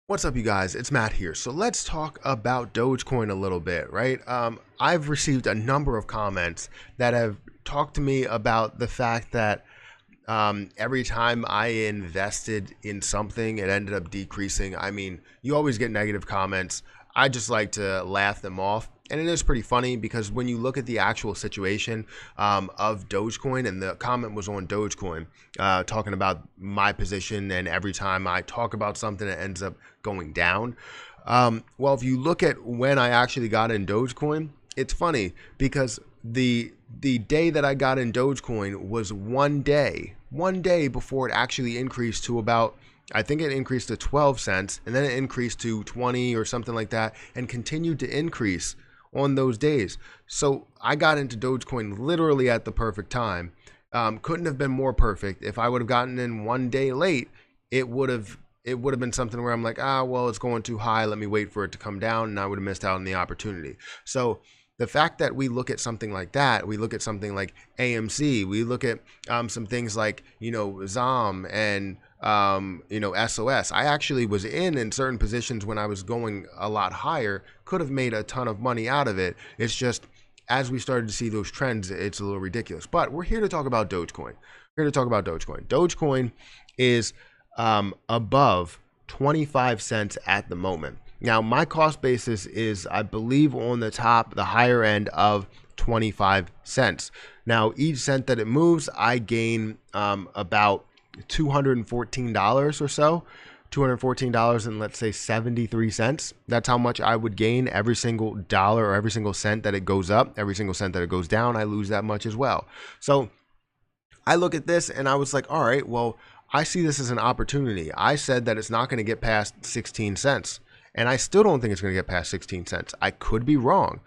What's up, you guys? It's Matt here. So let's talk about Dogecoin a little bit, right? I've received a number of comments that have talked to me about the fact that every time I invested in something, it ended up decreasing. I mean, you always get negative comments. I just like to laugh them off. And it is pretty funny because when you look at the actual situation of Dogecoin, and the comment was on Dogecoin, talking about my position, and every time I talk about something, it ends up going down. Well, if you look at when I actually got in Dogecoin, it's funny because the day that I got in Dogecoin was one day before it actually increased to about, I think it increased to 12 cents, and then it increased to 20 or something like that, and continued to increase on those days. So I got into Dogecoin literally at the perfect time. Couldn't have been more perfect. If I would have gotten in one day late, it would have been something where I'm like, well, it's going too high. Let me wait for it to come down, and I would have missed out on the opportunity. So the fact that we look at something like that, we look at something like AMC, we look at some things like, ZOM and, SOS. I actually was in certain positions when I was going a lot higher, could have made a ton of money out of it. It's just, as we started to see those trends, it's a little ridiculous. But we're here to talk about Dogecoin. We're here to talk about Dogecoin. Dogecoin is above 25 cents at the moment. Now, my cost basis is, I believe, on the higher end of 25 cents. Now, each cent that it moves, I gain about $214 or so. $214 and let's say 73 cents. That's how much I would gain every single dollar or every single cent that it goes up. Every single cent that it goes down, I lose that much as well. So I look at this and I was like, all right, well, I see this as an opportunity. I said that it's not going to get past 16 cents. And I still don't think it's going to get past 16 cents. I could be wrong.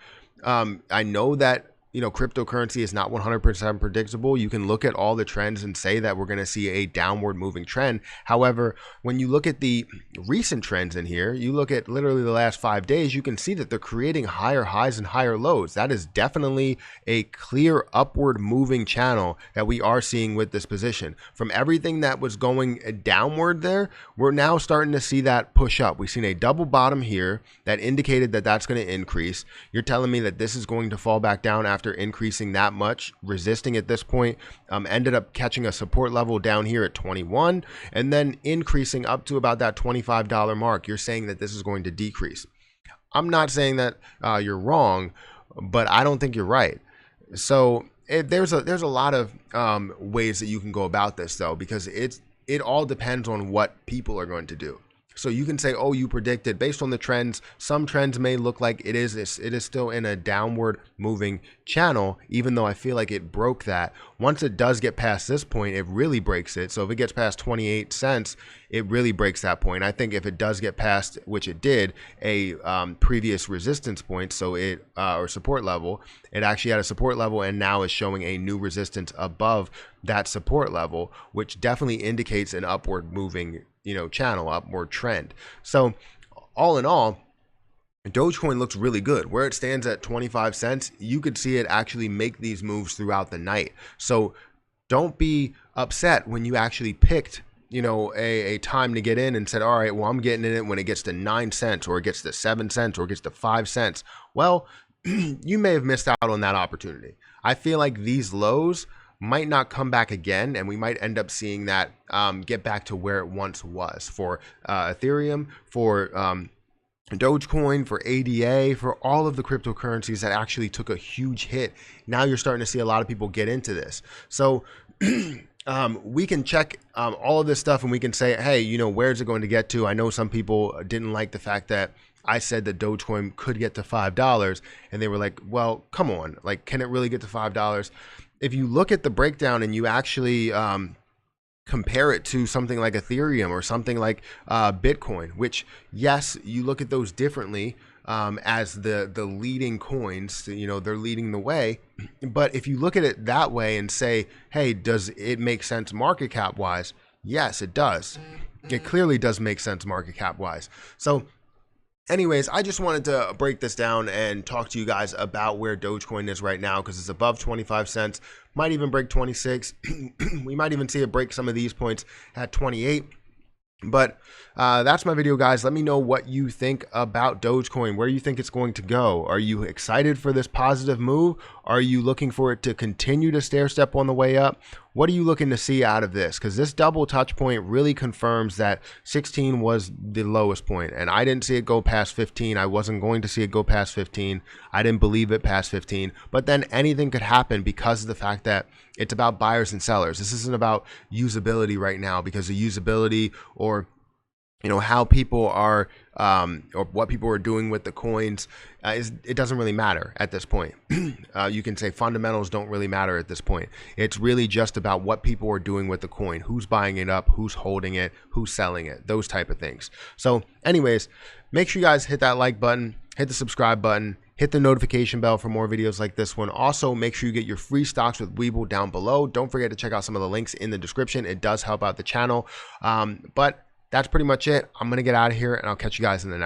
I know that, cryptocurrency is not 100% predictable. You can look at all the trends and say that we're going to see a downward moving trend. However, when you look at the recent trends in here, you look at literally the last 5 days, you can see that they're creating higher highs and higher lows. That is definitely a clear upward moving channel that we are seeing with this position. From everything that was going downward there, we're now starting to see that push up. We've seen a double bottom here that indicated that that's going to increase. You're telling me that this is going to fall back down after increasing that much, resisting at this point, ended up catching a support level down here at 21, and then increasing up to about that $25 mark. You're saying that this is going to decrease. I'm not saying that you're wrong, but I don't think you're right. So there's a lot of ways that you can go about this, though, because it all depends on what people are going to do. So you can say, oh, you predicted based on the trends. Some trends may look like it is still in a downward moving channel, even though I feel like it broke that. Once it does get past this point, it really breaks it. So if it gets past 28 cents, it really breaks that point. I think if it does get past, which it did, a previous resistance point, so it or support level, it actually had a support level and now is showing a new resistance above that support level, which definitely indicates an upward moving channel, upward trend. So all in all, Dogecoin looks really good. Where it stands at 25 cents, you could see it actually make these moves throughout the night. So don't be upset when you actually picked a time to get in and said, all right, well, I'm getting in it when it gets to 9 cents or it gets to 7 cents or it gets to 5 cents. Well, you may have missed out on that opportunity. I feel like these lows might not come back again, and we might end up seeing that get back to where it once was for Ethereum, for Dogecoin, for ADA, for all of the cryptocurrencies that actually took a huge hit. Now you're starting to see a lot of people get into this. So we can check all of this stuff and we can say, hey, where's it going to get to? I know some people didn't like the fact that I said that Dogecoin could get to $5, and they were like, well, come on, like, can it really get to $5? If you look at the breakdown and you actually compare it to something like Ethereum or something like Bitcoin, which, yes, you look at those differently as the leading coins, they're leading the way. But if you look at it that way and say, hey, does it make sense market cap wise? Yes, it does. It clearly does make sense market cap wise. So anyways, I just wanted to break this down and talk to you guys about where Dogecoin is right now, because it's above 25 cents, might even break 26. We might even see it break some of these points at 28. But that's my video, guys. Let me know what you think about Dogecoin, where you think it's going to go. Are you excited for this positive move? Are you looking for it to continue to stair step on the way up? What are you looking to see out of this? Because this double touch point really confirms that 16 was the lowest point, and I didn't see it go past 15. I wasn't going to see it go past 15. I didn't believe it past 15, but then anything could happen because of the fact that it's about buyers and sellers. This isn't about usability right now, because the usability, or how people are or what people are doing with the coins, it doesn't really matter at this point. You can say fundamentals don't really matter at this point. It's really just about what people are doing with the coin, who's buying it up, who's holding it, who's selling it, those type of things. So anyways, make sure you guys hit that like button, hit the subscribe button, hit the notification bell for more videos like this one. Also, make sure you get your free stocks with Webull down below. Don't forget to check out some of the links in the description. It does help out the channel. But that's pretty much it. I'm going to get out of here, and I'll catch you guys in the next.